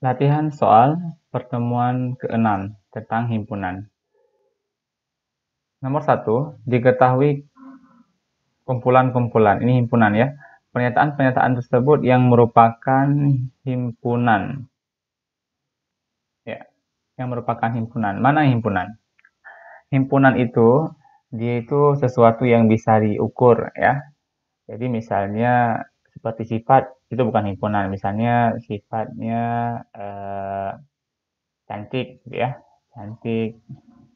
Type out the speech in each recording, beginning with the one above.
Latihan soal pertemuan ke-6 tentang himpunan. Nomor 1, diketahui kumpulan-kumpulan. Ini himpunan ya. Pernyataan-pernyataan tersebut yang merupakan himpunan. Ya, yang merupakan himpunan. Mana himpunan? Himpunan itu, dia itu sesuatu yang bisa diukur ya. Jadi misalnya seperti sifat, itu bukan himpunan. Misalnya sifatnya cantik gitu ya. Cantik,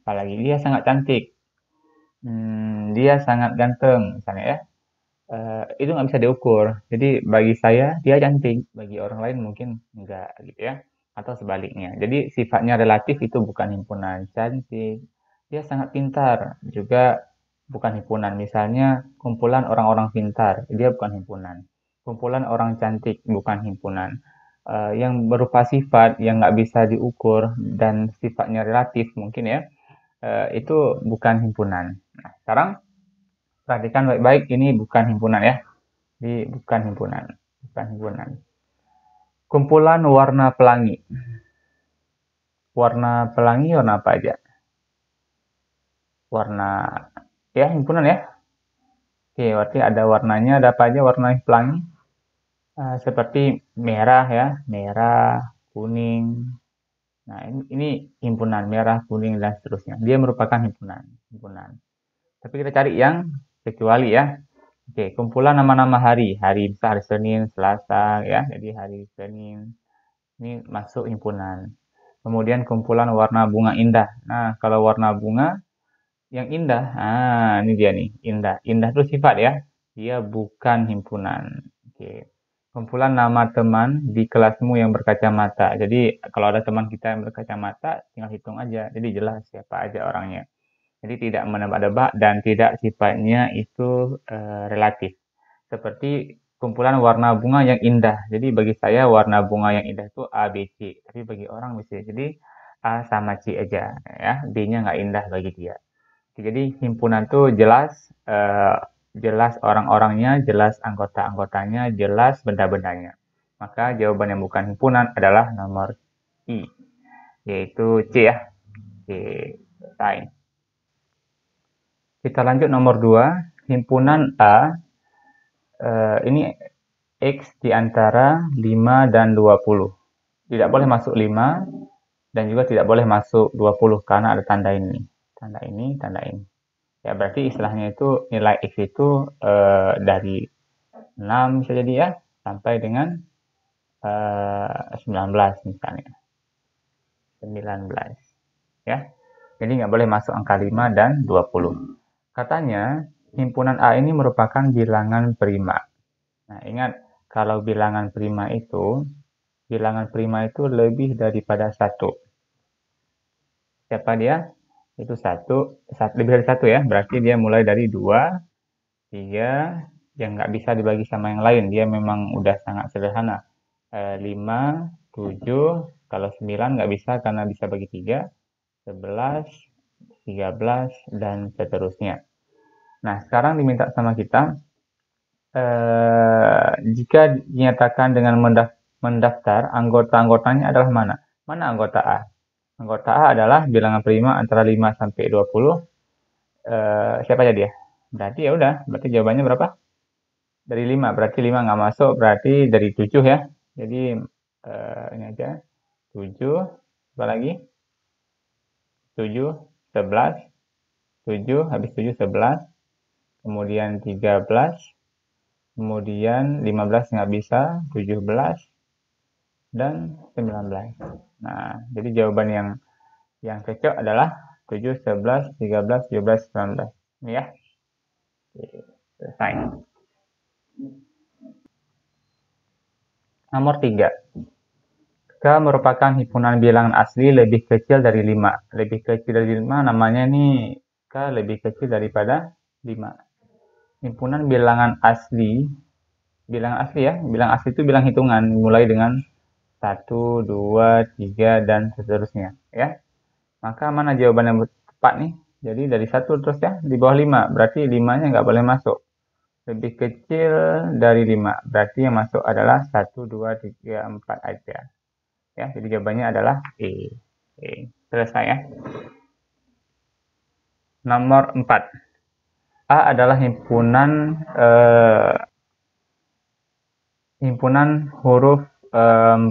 apalagi dia sangat cantik, dia sangat ganteng misalnya ya. Itu nggak bisa diukur. Jadi bagi saya dia cantik, bagi orang lain mungkin enggak gitu ya, atau sebaliknya. Jadi sifatnya relatif itu bukan himpunan. Cantik, dia sangat pintar juga bukan himpunan. Misalnya kumpulan orang-orang pintar, dia bukan himpunan. Kumpulan orang cantik bukan himpunan. Yang berupa sifat yang nggak bisa diukur dan sifatnya relatif mungkin ya, itu bukan himpunan. Nah, sekarang perhatikan baik-baik, ini bukan himpunan ya. Ini bukan himpunan. Bukan himpunan. Kumpulan warna pelangi. Warna pelangi warna apa aja? Warna ya himpunan ya. Oke, berarti ada warnanya, ada apa aja warna pelangi? Seperti merah ya, merah, kuning. Nah, ini himpunan merah, kuning dan seterusnya. Dia merupakan himpunan. Tapi kita cari yang kecuali ya. Oke, kumpulan nama-nama hari. Hari bisa hari Senin, Selasa ya. Jadi hari Senin ini masuk himpunan. Kemudian kumpulan warna bunga indah. Nah, kalau warna bunga yang indah, ini dia nih, indah. Indah itu sifat ya. Dia bukan himpunan. Oke. Kumpulan nama teman di kelasmu yang berkacamata. Jadi kalau ada teman kita yang berkacamata, tinggal hitung aja. Jadi jelas siapa aja orangnya. Jadi tidak menebak-nebak dan tidak sifatnya itu relatif. Seperti kumpulan warna bunga yang indah. Jadi bagi saya warna bunga yang indah itu A, B, C. Tapi bagi orang bisa jadi A sama C aja. Ya, B-nya nggak indah bagi dia. Jadi himpunan itu jelas, jelas orang-orangnya, jelas anggota-anggotanya, jelas benda-bendanya. Maka jawaban yang bukan himpunan adalah nomor I, yaitu C ya. C, selesai. Kita lanjut nomor 2, himpunan A, ini X di antara 5 dan 20. Tidak boleh masuk 5 dan juga tidak boleh masuk 20 karena ada tanda ini. Tanda ini, tanda ini. Ya berarti istilahnya itu nilai X itu dari 6 bisa jadi ya, sampai dengan 19 misalnya. 19. Ya. Jadi nggak boleh masuk angka 5 dan 20. Katanya, himpunan A ini merupakan bilangan prima. Nah, ingat, kalau bilangan prima itu lebih daripada 1. Siapa dia? Itu 1, lebih dari 1 ya, berarti dia mulai dari 2, 3, yang nggak bisa dibagi sama yang lain, dia memang udah sangat sederhana. 5, 7, kalau 9 nggak bisa karena bisa bagi 3, 11, 13, dan seterusnya. Nah, sekarang diminta sama kita, jika dinyatakan dengan mendaftar, anggota-anggotanya adalah mana? Mana anggota A? Anggota A adalah bilangan prima antara 5 sampai 20. Siapa aja dia? Berarti ya udah, berarti jawabannya berapa? Dari 5, berarti 5 nggak masuk, berarti dari 7 ya. Jadi ini aja, 7, apa lagi? 7, 11, 7, habis 7, 11, kemudian 13, kemudian 15 nggak bisa, 17, dan 19. Nah, jadi jawaban yang cocok adalah 7, 11, 13, 17, 19. Ini ya. Selesai. Nomor 3. K merupakan himpunan bilangan asli lebih kecil dari 5. Lebih kecil dari 5 namanya nih K lebih kecil daripada 5. Himpunan bilangan asli ya. Bilangan asli itu bilang hitungan mulai dengan 1, 2, 3, dan seterusnya ya. Maka mana jawaban yang tepat nih? Jadi dari 1 terus ya, di bawah 5. Berarti 5-nya nggak boleh masuk. Lebih kecil dari 5. Berarti yang masuk adalah 1, 2, 3, 4 aja. Ya, jadi jawabannya adalah E. Oke, selesai ya. Nomor 4. A adalah himpunan huruf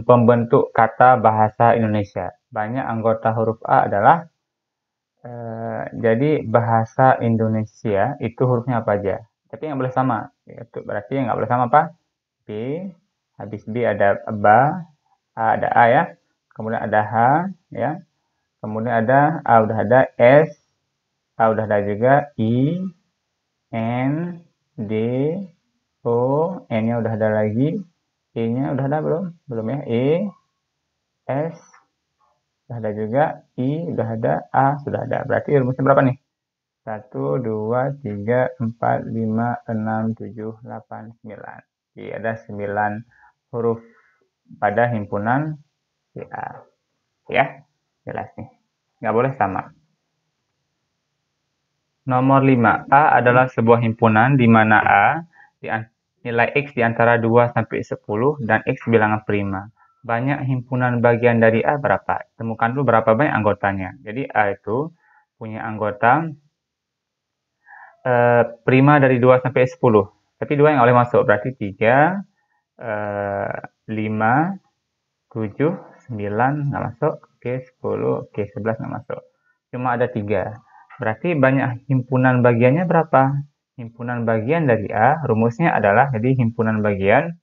pembentuk kata bahasa Indonesia. Banyak anggota huruf A adalah jadi bahasa Indonesia itu hurufnya apa aja. Tapi nggak boleh sama. Berarti yang nggak boleh sama apa? B, habis B ada ba, A ada A ya. Kemudian ada H ya. Kemudian ada A udah ada S, A udah ada juga I, N, D, O, N-nya udah ada lagi, E-nya udah ada belum? Belum ya. E, S, udah ada juga, I, udah ada, A, sudah ada. Berarti rumusnya berapa nih? 1, 2, 3, 4, 5, 6, 7, 8, 9. Jadi ada 9 huruf pada himpunan A. Ya, jelas nih. Nggak boleh sama. Nomor 5. A adalah sebuah himpunan di mana A nilai X di antara 2 sampai 10 dan X bilangan prima. Banyak himpunan bagian dari A berapa? Temukan dulu berapa banyak anggotanya. Jadi A itu punya anggota prima dari 2 sampai 10. Tapi 2 yang nggak boleh masuk. Berarti 3, 5, 7, 9 nggak masuk. Oke, 10, oke, 11 nggak masuk. Cuma ada 3. Berarti banyak himpunan bagiannya berapa? Himpunan bagian dari A, rumusnya adalah, jadi himpunan bagian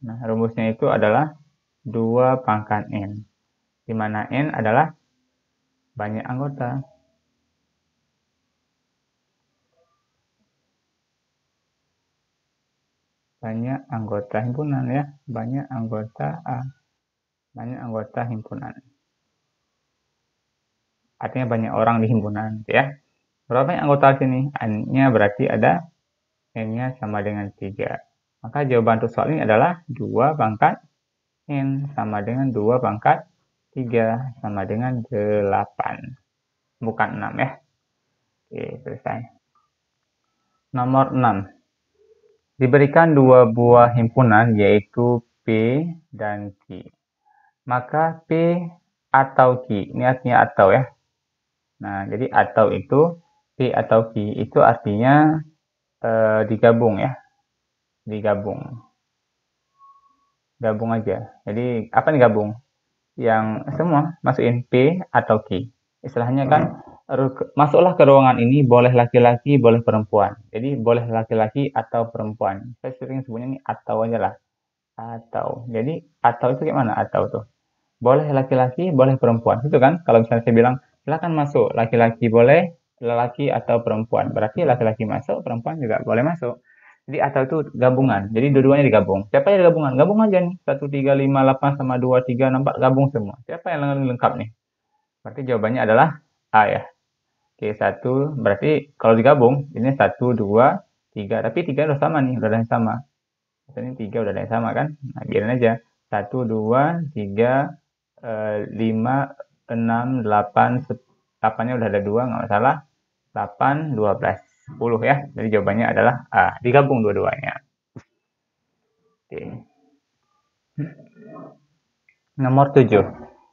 nah rumusnya itu adalah 2 pangkat N, di mana N adalah banyak anggota. Banyak anggota himpunan ya, banyak anggota A, banyak anggota himpunan. Artinya banyak orang di himpunan ya. Berapa banyak anggota sini? N-nya berarti ada N-nya sama dengan 3. Maka jawaban untuk soal ini adalah 2 pangkat N sama dengan 2 pangkat 3 sama dengan 8. Bukan 6 ya. Oke, selesai. Nomor 6. Diberikan 2 buah himpunan yaitu P dan Q. Maka P atau Q, ini artinya atau ya. Nah, jadi atau itu, P atau Q itu artinya digabung ya. Digabung. Gabung aja. Jadi, apa nih gabung? Yang semua masukin P atau Q. Istilahnya kan, masuklah ke ruangan ini boleh laki-laki, boleh perempuan. Jadi, boleh laki-laki atau perempuan. Saya sering sebutnya ini atau aja lah. Atau. Jadi, atau itu gimana? Atau tuh. Boleh laki-laki, boleh perempuan. Itu kan, kalau misalnya saya bilang, silakan masuk. Laki-laki boleh, lelaki atau perempuan. Berarti laki-laki masuk, perempuan juga boleh masuk. Jadi atau itu gabungan. Jadi dua-duanya digabung. Siapa yang digabungan? Gabung aja nih. 1, 3, 5, 8 sama 2, 3, 6, 4. Gabung semua. Siapa yang lengkap nih? Berarti jawabannya adalah A ya. Oke, 1. Berarti kalau digabung, ini 1, 2, 3. Tapi 3 udah sama nih. Udah ada yang sama. Ini 3 udah ada yang sama kan? Nah, biarin aja. 1, 2, 3, 5, 6, 8. 8-nya udah ada 2, nggak masalah. 8, 12. 10 ya. Jadi jawabannya adalah A. Digabung dua-duanya. Oke. Nomor 7.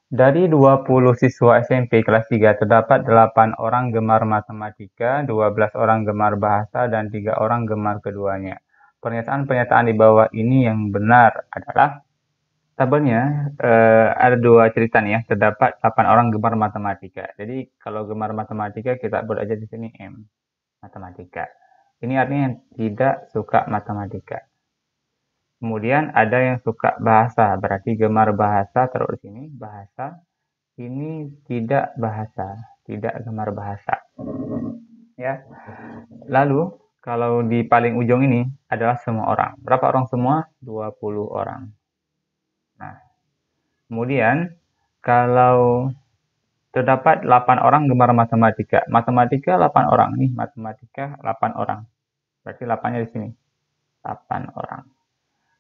Dari 20 siswa SMP kelas 3 terdapat 8 orang gemar matematika, 12 orang gemar bahasa, dan 3 orang gemar keduanya. Pernyataan-pernyataan di bawah ini yang benar adalah tabelnya ada 2 cerita nih ya. Terdapat 8 orang gemar matematika. Jadi kalau gemar matematika kita buat aja di sini M. Matematika. Ini artinya yang tidak suka matematika. Kemudian ada yang suka bahasa, berarti gemar bahasa, taruh di sini, bahasa. Ini tidak bahasa, tidak gemar bahasa. Ya. Lalu, kalau di paling ujung ini adalah semua orang. Berapa orang semua? 20 orang. Nah, kemudian kalau terdapat 8 orang gemar matematika. Matematika 8 orang nih, matematika 8 orang. Berarti 8-nya di sini. 8 orang.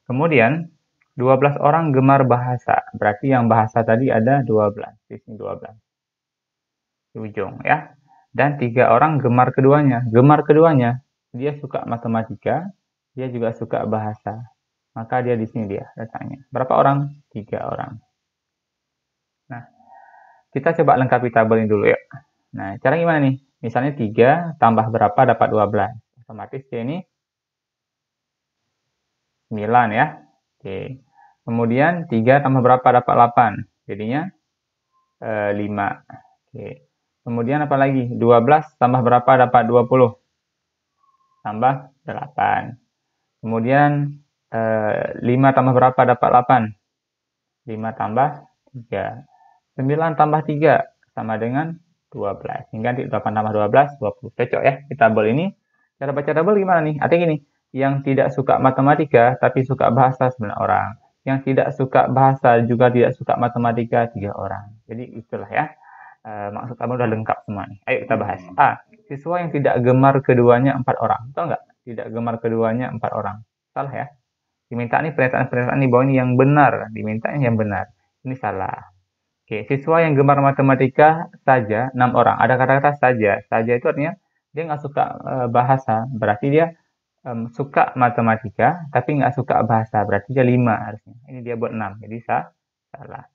Kemudian 12 orang gemar bahasa. Berarti yang bahasa tadi ada 12. Di sini 12. Di ujung ya. dan 3 orang gemar keduanya. Gemar keduanya, dia suka matematika, dia juga suka bahasa. Maka dia di sini dia letaknya. Berapa orang? 3 orang. Nah, kita coba lengkapi tabel ini dulu ya. Nah, cara gimana nih? Misalnya 3 tambah berapa dapat 12. Otomatis dia ini 9 ya. Oke. Kemudian 3 tambah berapa dapat 8. Jadinya 5. Oke. Kemudian apa lagi? 12 tambah berapa dapat 20. Tambah 8. Kemudian 5 tambah berapa dapat 8. 5 tambah 3. 9 tambah 3 sama dengan 12. Hingga 8 tambah 12, 20. Cocok ya. Di tabel ini, cara baca tabel gimana nih? Artinya gini, yang tidak suka matematika tapi suka bahasa 9 orang. Yang tidak suka bahasa juga tidak suka matematika 3 orang. Jadi itulah ya. Maksud tabel udah lengkap semua nih. Ayo kita bahas. A. Siswa yang tidak gemar keduanya 4 orang. Tahu nggak? Tidak gemar keduanya 4 orang. Salah ya. Diminta nih pernyataan-pernyataan di bawah ini yang benar. Dimintanya yang benar. Ini salah. Oke, siswa yang gemar matematika saja 6 orang. Ada kata-kata saja. Saja itu artinya dia nggak suka bahasa. Berarti dia suka matematika, tapi nggak suka bahasa. Berarti dia 5 harusnya. Ini dia buat 6. Jadi salah.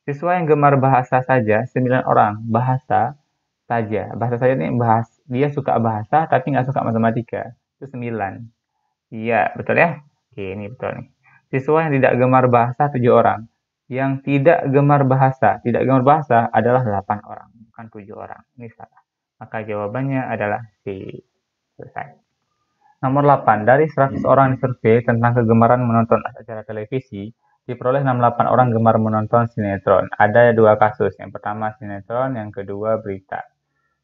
Siswa yang gemar bahasa saja 9 orang. Bahasa saja. Bahasa saja ini dia suka bahasa, tapi nggak suka matematika. Itu 9. Iya, betul ya? Oke, ini betul nih. Siswa yang tidak gemar bahasa 7 orang. Yang tidak gemar bahasa adalah 8 orang, bukan 7 orang. Ini salah. Maka jawabannya adalah C. Selesai. Nomor 8. Dari 100 orang disurvei tentang kegemaran menonton acara televisi, diperoleh 68 orang gemar menonton sinetron. Ada 2 kasus. Yang pertama sinetron, yang kedua berita.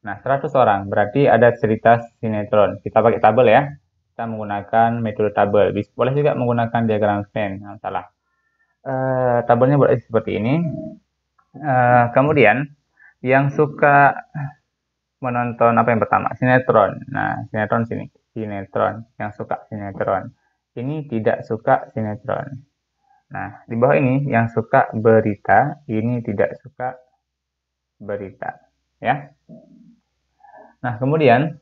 Nah, 100 orang. Berarti ada cerita sinetron. Kita pakai tabel ya. Kita menggunakan metode tabel. Boleh juga menggunakan diagram Venn. Yang salah. Tabelnya buat seperti ini. Kemudian yang suka menonton apa yang pertama? Sinetron. Nah, sinetron sini. Sinetron. Yang suka sinetron. Ini tidak suka sinetron. Nah, di bawah ini yang suka berita, ini tidak suka berita. Ya. Nah, kemudian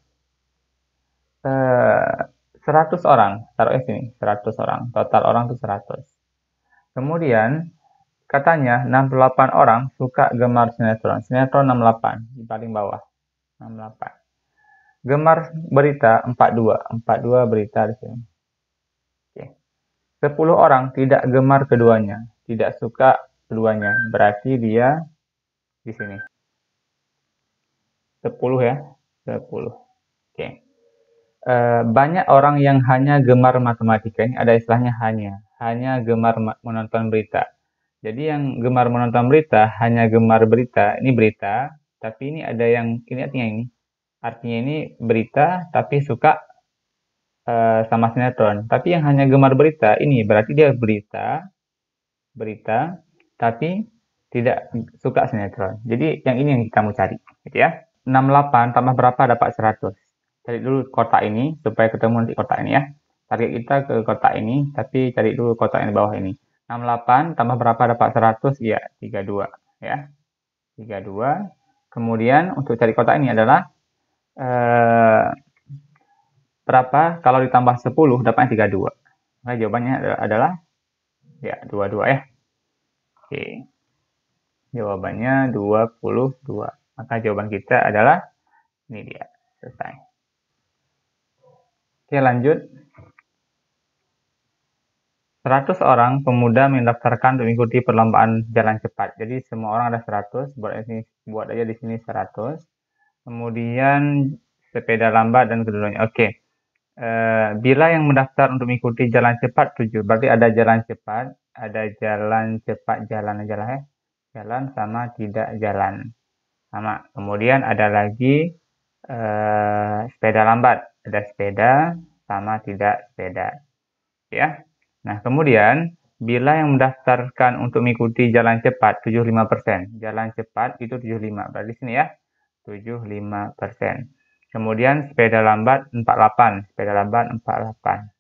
100 orang. Taruh sini. 100 orang. Total orang itu 100. Kemudian, katanya 68 orang suka gemar sinetron. Sinetron 68, di paling bawah. 68. Gemar berita 42. 42 berita di sini. Oke. 10 orang tidak gemar keduanya. Tidak suka keduanya. Berarti dia di sini. 10 ya. 10. Oke. Banyak orang yang hanya gemar matematika. Ini ada istilahnya hanya. Hanya gemar menonton berita. Jadi yang gemar menonton berita, hanya gemar berita, ini berita, tapi ini ada yang, ini artinya ini. Artinya ini berita, tapi suka sama sinetron. Tapi yang hanya gemar berita, ini berarti dia berita, tapi tidak suka sinetron. Jadi yang ini yang kamu cari, gitu ya. 68 tambah berapa dapat 100. Cari dulu kotak ini, supaya ketemu nanti kotak ini ya. Target kita ke kotak ini, tapi cari dulu kotak yang di bawah ini. 68 tambah berapa dapat 100? Iya, 32. Ya. 32. Kemudian untuk cari kotak ini adalah berapa kalau ditambah 10 dapatnya 32. Maka jawabannya adalah ya 22 ya. Oke. Jawabannya 22. Maka jawaban kita adalah ini dia. Selesai. Oke, lanjut. 100 orang pemuda mendaftarkan untuk mengikuti perlombaan jalan cepat. Jadi semua orang ada 100, buat aja di sini 100. Kemudian sepeda lambat dan kedudukannya. Oke. Bila yang mendaftar untuk mengikuti jalan cepat 7. Berarti ada jalan cepat, jalan aja lah ya. Jalan sama tidak jalan. Sama. Kemudian ada lagi sepeda lambat. Ada sepeda sama tidak sepeda. Ya. Nah, kemudian bila yang mendaftarkan untuk mengikuti jalan cepat 75%. Jalan cepat itu 75. Berarti sini ya. 75%. Kemudian sepeda lambat 48. Sepeda lambat 48.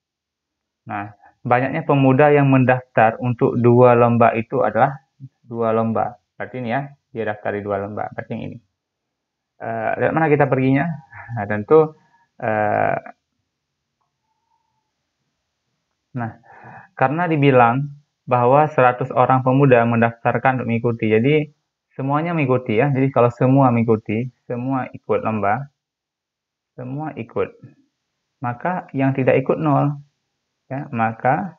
Nah, banyaknya pemuda yang mendaftar untuk 2 lomba itu adalah 2 lomba. Berarti ini ya, dia daftari 2 lomba. Berarti yang ini. Lewat mana kita perginya? Nah, tentu nah, karena dibilang bahwa 100 orang pemuda mendaftarkan untuk mengikuti. Jadi semuanya mengikuti ya. Jadi kalau semua mengikuti, semua ikut lomba, semua ikut. Maka yang tidak ikut 0 ya. Maka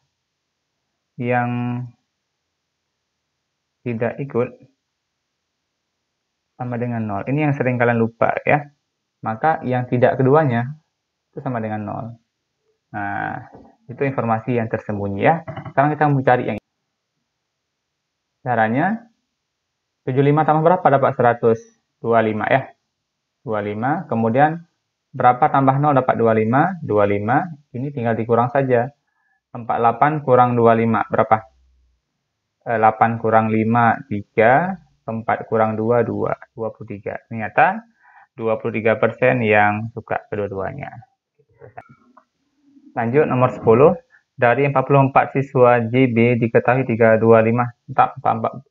yang tidak ikut sama dengan 0. Ini yang sering kalian lupa ya. Maka yang tidak keduanya itu sama dengan 0. Nah, itu informasi yang tersembunyi ya. Sekarang kita mau cari yang caranya 75 tambah berapa dapat 100? 25 ya. 25. Kemudian berapa tambah 0 dapat 25? 25. Ini tinggal dikurang saja. 48 kurang 25 berapa? 8 kurang 5 3. 4 kurang 2 2. 23. Ternyata 23% yang suka kedua-duanya. Lanjut nomor 10. Dari 44 siswa JB diketahui 325. 44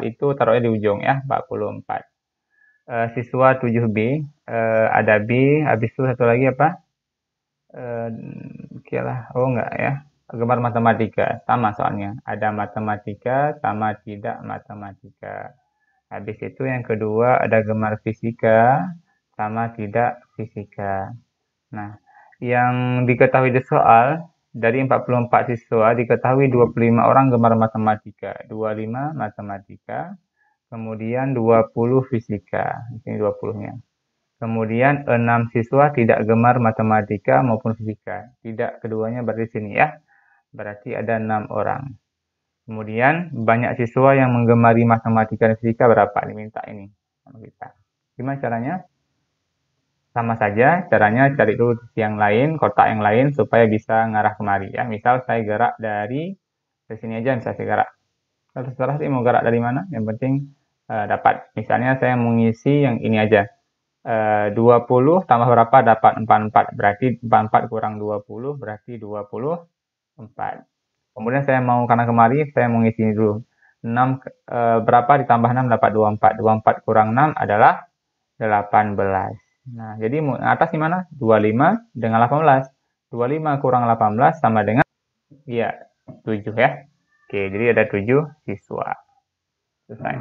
itu taruhnya di ujung ya, 44. Siswa 7B, ada B, habis itu satu lagi apa? Oke lah, oh enggak ya. Gemar matematika, sama soalnya. Ada matematika sama tidak matematika. Habis itu yang kedua ada gemar fisika sama tidak fisika. Nah, yang diketahui di soal, dari 44 siswa diketahui 25 orang gemar matematika, 25 matematika, kemudian 20 fisika, di sini 20-nya. Kemudian 6 siswa tidak gemar matematika maupun fisika. Tidak keduanya berarti sini ya. Berarti ada 6 orang. Kemudian banyak siswa yang menggemari matematika dan fisika berapa? Diminta ini sama kita. Gimana caranya? Sama saja, caranya cari dulu yang lain, kotak yang lain supaya bisa ngarah kemari ya. Misal saya gerak dari sini aja, misalnya saya gerak. Kalau terserah sih mau gerak dari mana, yang penting dapat. Misalnya saya mengisi yang ini aja. 20 tambah berapa dapat 44, berarti 44 kurang 20 berarti 24. Kemudian saya mau kanan kemari, saya mau ngisi dulu 6 berapa ditambah 6 dapat 24, 24 kurang 6 adalah 18. Nah, jadi atas gimana? 25 dengan 18. 25 kurang 18 sama dengan ya 7 ya. Oke, jadi ada 7 siswa. Selesai.